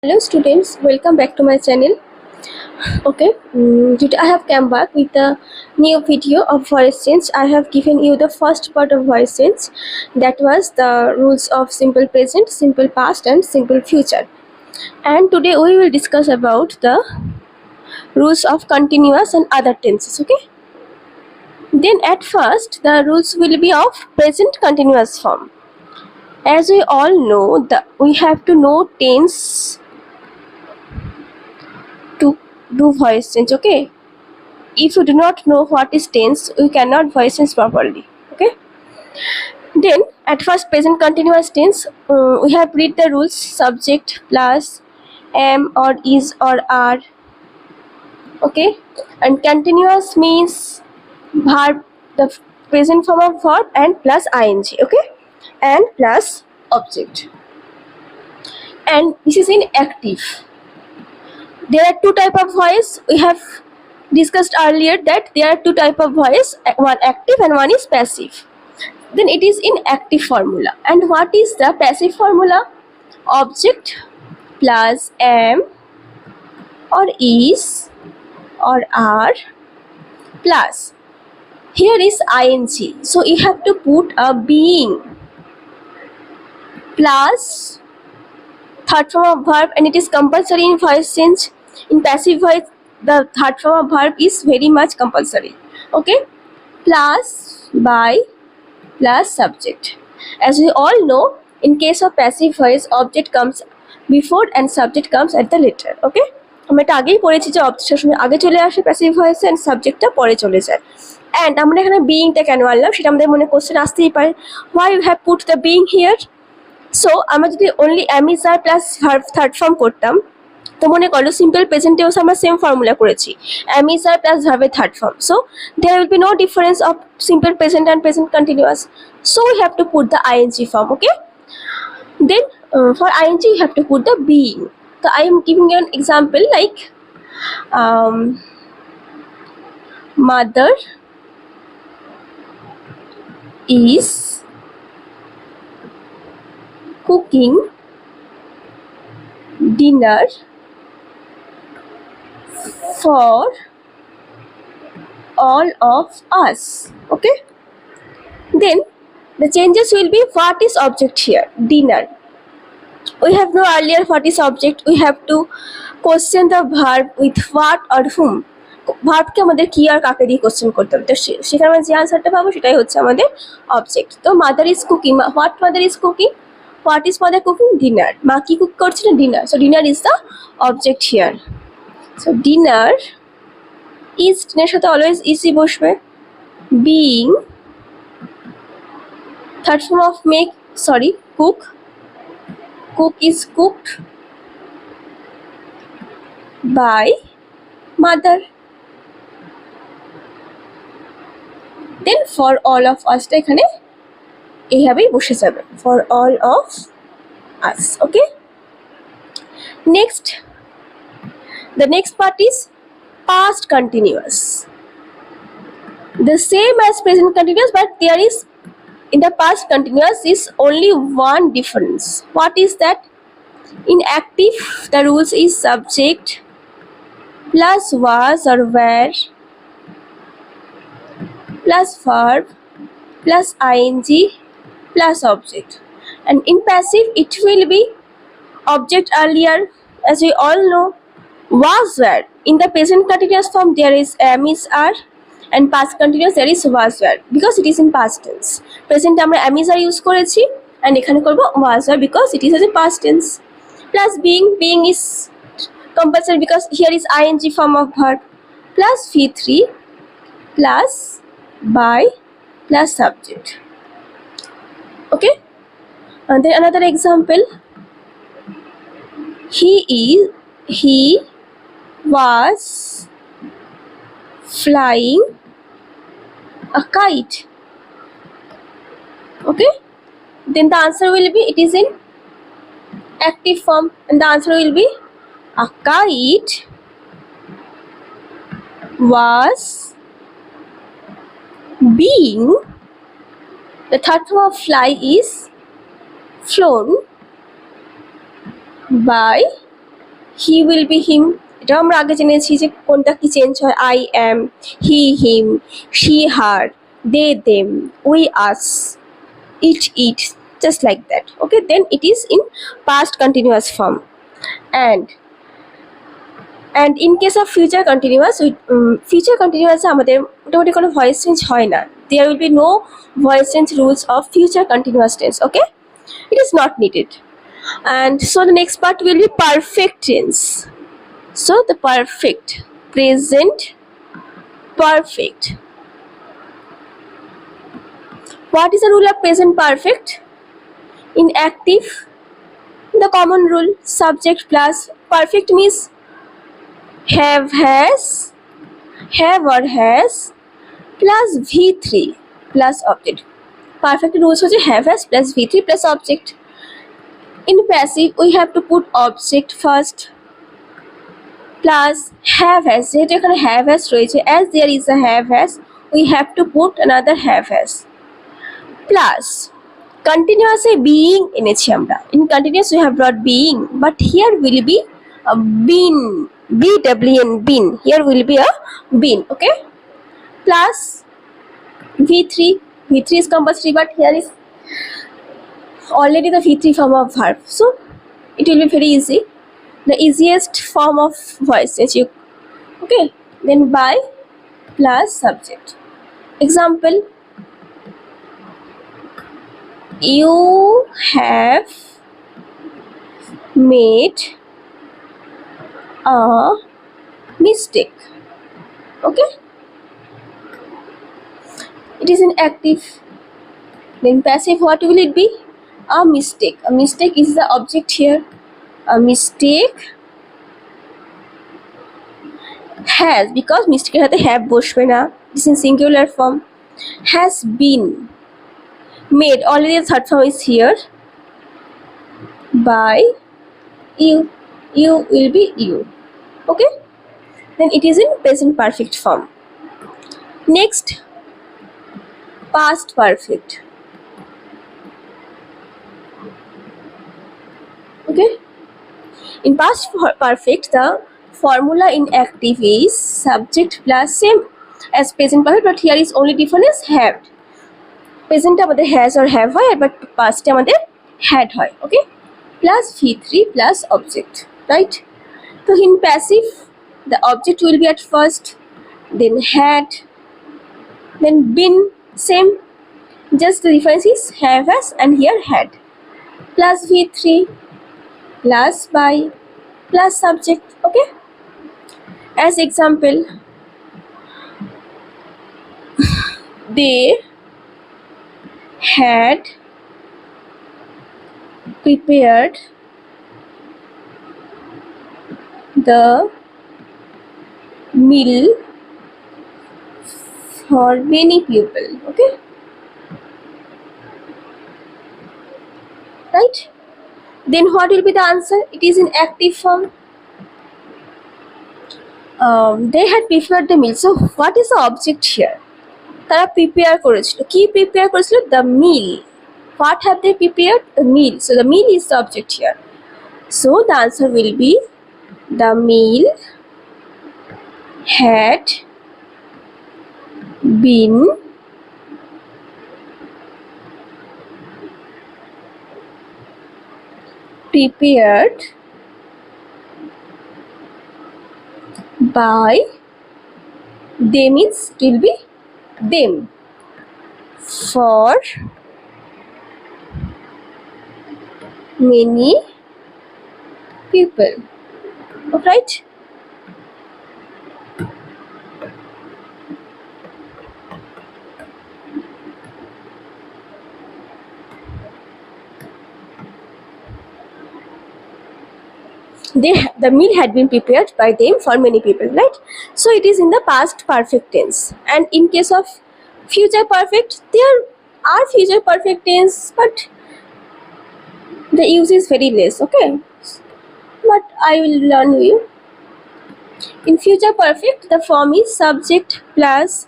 Hello students, welcome back to my channel. Okay, today I have come back with a new video of voice change. I have given you the first part of voice change, that was the rules of simple present, simple past and simple future. And today we will discuss about the rules of continuous and other tenses. Okay, then at first the rules will be of present continuous form. As we all know, we have to know tense to do voice change. Okay, if you do not know what is tense, we cannot voice change properly. Okay, then at first present continuous tense, we have read the rules: subject plus am or is or are. Okay, and continuous means verb, the present form of verb, and plus ing. Okay, and plus object, and this is in active. There are two type of voice. We have discussed earlier that there are two type of voice, one active and one is passive. Then it is in active formula. And what is the passive formula? Object plus am or is or are plus, here is ing, so you have to put a being plus third form of verb, and it is compulsory in voice change. In passive voice, the third form of verb is very much compulsory. Okay, plus by plus subject. As we all know, in case of passive voice, object comes before and subject comes at the later. Okay, আমরা এটা আগেই পড়েছি যে object সবসময় আগে চলে আসে passive ভয়েসে and সাবজেক্টটা পরে চলে যায়। এন্ড আমরা এখানে বিইংটা কেন আনলাম সেটা আমাদের মনে কোশ্চেন আসতেই পারে, why you have put the being here? So আমরা যদি only am is are plus verb third form করতাম, তো মনে করো সিম্পল প্রেজেন্টেও আমরা সেম ফর্মুলা করেছি, am is are প্লাস ভার্বের third form, so there will be no difference of simple present and present continuous, so we have to put the ing form. Okay, then for ing you have to put the being. So I am giving you an example like mother is cooking dinner for all of us. Okay, then the changes will be, what is object here? Dinner. We have no earlier what is object. We have to question the verb with what or whom. ভার্বকে আমাদের কি আর কাকে দিয়ে question করতে হবে, তো সেখানে আমরা যে আনসারটা পাবো সেটাই হচ্ছে আমাদের অবজেক্ট। তো mother is cooking, what mother is cooking, what is mother cooking? Dinner. মা কি কুক করছে না? Dinner. So dinner is the object here. So dinner is, dinner সাথে অলওয়েজ ইসি বসবে। Being third form of make, sorry cook, cook is cooked by mother. Then for all of us টা এখানে এইভাবেই বসে যাবে, for all of us. Okay, next, the next part is past continuous, the same as present continuous, but there is, in the past continuous is only one difference. What is that? In active, the rules is subject plus was or were plus verb plus ing plus object, and in passive it will be object earlier, as we all know, was were. In the present continuous form there is am is are, and past continuous there is was were, because it is in past tense. Present আমরা am is are use করেছি, and এখানে করব was were because it is as a past tense. Plus being, being is compulsory because here is ing form of verb, plus v3 plus by plus subject. Okay, and then another example, he was flying a kite. Okay, then the answer will be, it is in active form, and the answer will be a kite was being, the third form of fly is flown by he will be him, এটাও আমরা আগে জেনেছি যে কোনটা কি change হয়, I am, he him, she her, they them, we us, it, just like that. Okay, then it is in past continuous form. And in case of future continuous, future continuous আমাদের মোটামুটি কোনো voice change হয় না, there will be no voice change rules of future continuous tense. Okay, it is not needed. And so the next part will be perfect tense. So the perfect, present perfect. What is the rule of present perfect? In active, the common rule, subject plus perfect means have, has, have or has plus V3 plus object. Perfect rules হচ্ছে have, has plus V3 plus object. In passive, we have to put object first plus have, has, যেহেতু এখানে have, has রয়েছে, as there is a have, has, we have to put another have, has, plus continuous A being এনেছি আমরা. In continuous we have brought being, but here will be a been, BWN, been, here will be a been. Okay, plus V3 is compulsory, but here is already the V3 form of verb, so it will be very easy, the easiest form of voice change. Okay, then by plus subject. Example, you have made a mistake. Okay, it is in active. Then passive, what will it be? A mistake. A mistake is the object here. A mistake has, because mistake হাতে have বসবে না, it is in singular form, has been made, already the third form is here, by you. You will be you. Okay, then it is in present perfect form. Next, past perfect. Okay, in past perfect, the formula in active is subject plus same as present perfect, but here is only difference have. Present আমাদের has or have হয়, but past আমাদের had হয়. Okay, plus V3 plus object, right? So in passive, the object will be at first, then had, then been, same, just the difference is have, has, and here had, plus V3 plus by plus subject. Okay, as example, they had prepared the meal for many people. Okay, right? Then what will be the answer? It is in active form. They had prepared the meal. So what is the object here? তারা prepare করেছিল, কি prepare করেছিল? The meal. What have they prepared? The meal. So the meal is the object here. So the answer will be the meal had been prepared by they, means it will be them, for many people. Right? The meal had been prepared by them for many people, right? So it is in the past perfect tense. And in case of future perfect, there are future perfect tense, but the use is very less. Okay, but I will learn you. In future perfect, the form is subject plus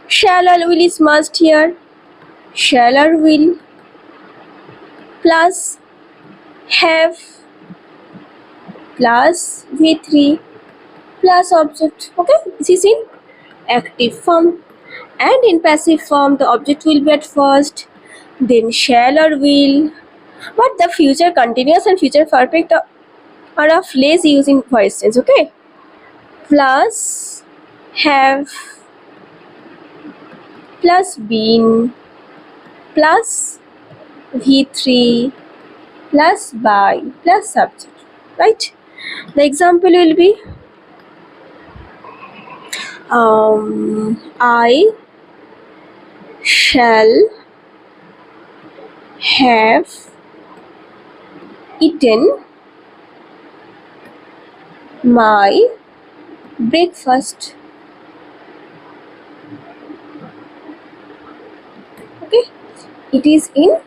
shall or will is must here, shall or will plus have plus V3 plus object. Okay, this is in active form. And in passive form, the object will be at first, then shall or will. But the future continuous and future perfect are of less use in voice tense. Okay, plus have plus been plus V3 plus by plus subject. Right? The example will be I shall have eaten my breakfast. Okay, it is in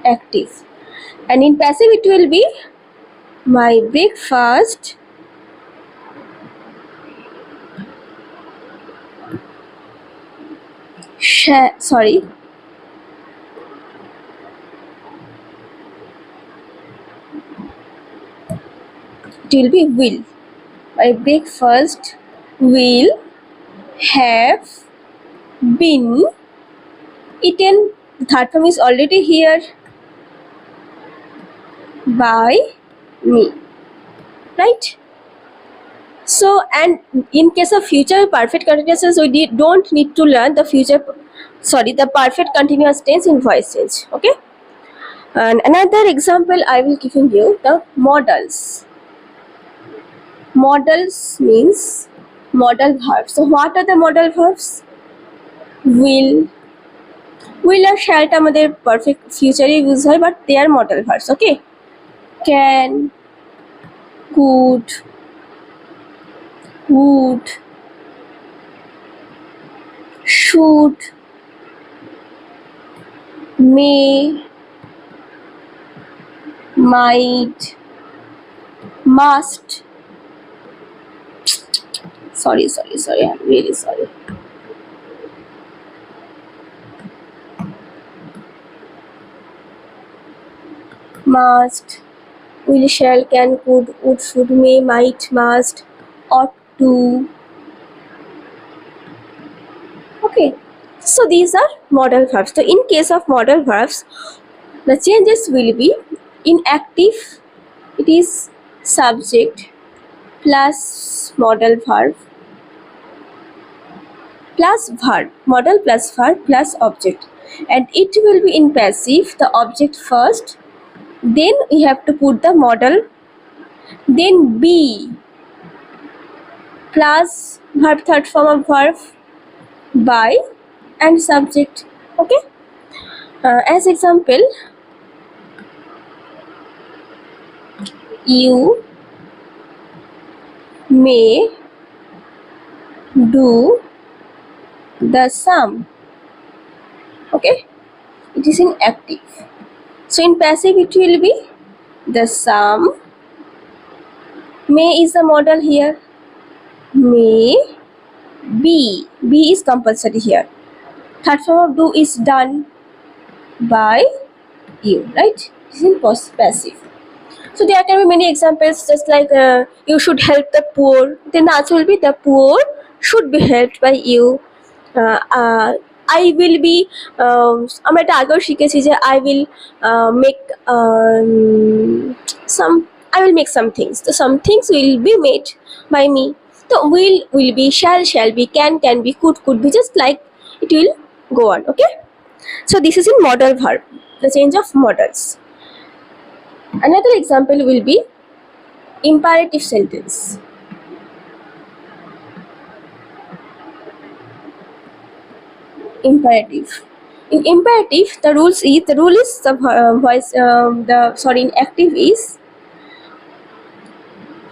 active, and in passive it will be my breakfast sorry, it will be will. My breakfast will have been eaten. The third form is already here by me, right? So, and in case of future perfect continuous tense, we don't need to learn the the perfect continuous tense in voice tense. Okay. And another example I will giving you the modals. Modals means modal verbs. So what are the modal verbs? Will, will আর shallটা আমাদের perfect future use হয়, but they are modal verbs. Okay. Can, could, would, should, may, might, must. Sorry, I'm really sorry. Must, will, shall, can, could, would, should, may, might, must, ought to. Okay, so these are modal verbs. So in case of modal verbs, the changes will be in active, it is subject plus modal verb plus verb, modal plus verb plus object. And it will be in passive, the object first, then we have to put the modal, then be plus verb, third form of verb, by, and subject. Okay, as example, you may do the sum. Okay, it is in active. So in passive it will be the sum, may is the modal here, may be is compulsory here, third form of do is done by you, right? This is in passive. So there can be many examples, just like you should help the poor, then the answer will be the poor should be helped by you. I will be আমরা এটা আগেও শিখেছি যে I will make some, I will make some things. So some things will be made by me. So will be, shall be, can be, could be, just like it will go on. Okay, so this is in modal verb, the change of modals. Another example will be imperative sentence. Imperative. In imperative, the rule is the voice. In active is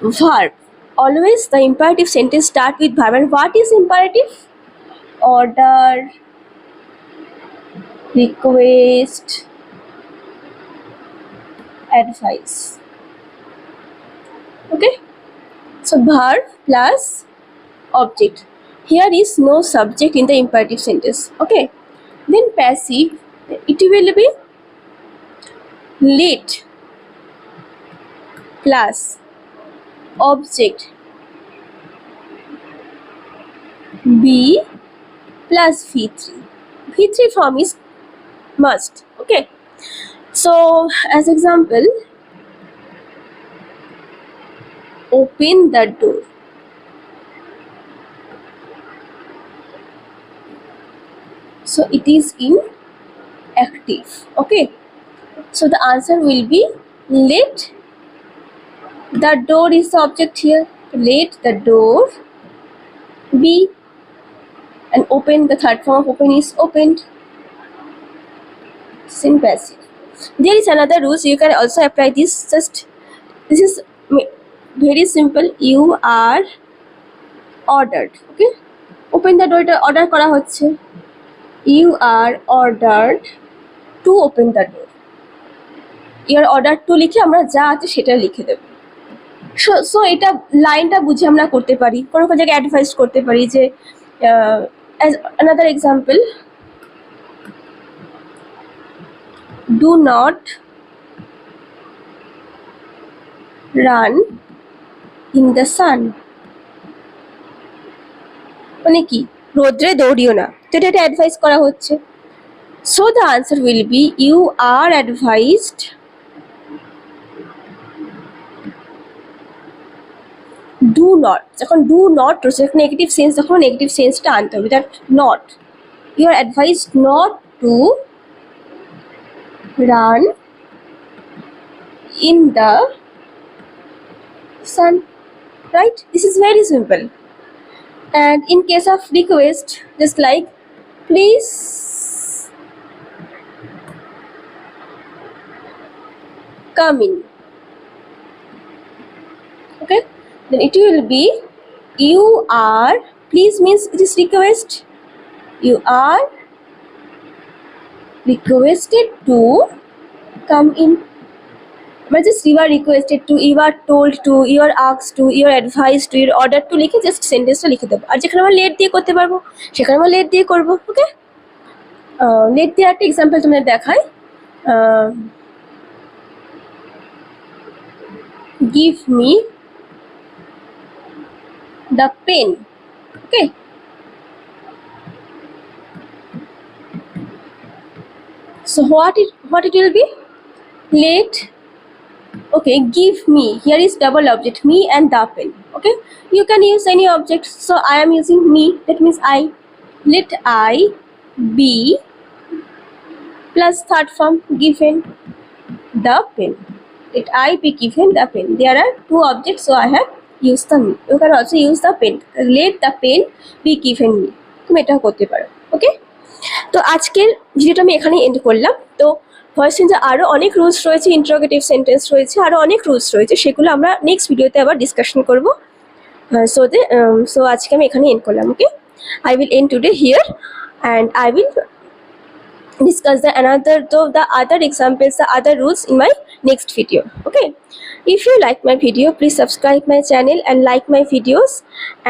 verb. Always the imperative sentence start with verb. And what is imperative? Order, request, advice. Okay. So verb plus object. Here is no subject in the imperative sentence. Okay. Then passive, it will be let plus object B plus V3. V3 form is must. Okay. So as example, open the door. So it is in active. Okay. So the answer will be let the door is the object here. Let the door be, and open, the third form of open is opened. It's in passive. There is another rules you can also apply this. Just this is very simple. You are ordered. Okay. Open the door. এটা order করা হচ্ছে. You are ordered to open the door. You are ordered to লিখে আমরা যা আছে সেটা লিখে দেব. So এটা লাইনটা বুঝে আমরা করতে পারি, কোনো কোনো জায়গায় অ্যাডভাইস করতে পারি যে as another example, do not run in the sun. মানে কি, রোদ্রে দৌড়িও না, তো এটা অ্যাডভাইস করা হচ্ছে. So the answer will be you are advised do not. যখন ডু নট রয়েছে নেগেটিভ সেন্স, তখন নেগেটিভ সেন্সটা আনতে হবে, that not. You are advised not to run in the sun, right? This is very simple. And in case of request, just like please come in. Okay, then it will be you are, please means it is request, you are requested to come in. But just you are requested to, you are told to, you are asked to, you are advised to, you are ordered to লিখে just সেন্টেন্সটা লিখে দেবো. আর যেখানে আমরা late দিয়ে করতে পারবো সেখানে আমরা লেট দিয়ে করবো. ওকে, লেট দিয়ে একটা এক্সাম্পল তোমাদের দেখাই. give me the pen. Okay, so what it will be, let, okay, give me, here is double object me and the pen. Okay, you can use any object, so I am using me, that means I. Let I be plus third form given the pen. Let I be given the pen. There are two objects, so I have used the me. You can also use the pen. Let the pen be given me. তুমি এটা করতে পারো. ওকে, তো আজকের ভিডিওটা আমি এখানেই and করলাম. তো ভয়েস চেঞ্জে আরও অনেক রুলস রয়েছে, ইন্টারোগেটিভ সেন্টেন্স রয়েছে, আরও অনেক রুলস রয়েছে, সেগুলো আমরা নেক্সট ভিডিওতে আবার ডিসকাশন করবো. সো আজকে আমি এখানে এন্ড করলাম. ওকে, I will end today here, and I will discuss the other examples, the other rules in my next video. Okay, if you like my video, please subscribe my channel and like my videos,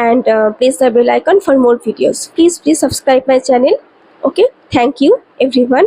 and press the bell icon for more videos. Please subscribe my channel. Okay, thank you everyone.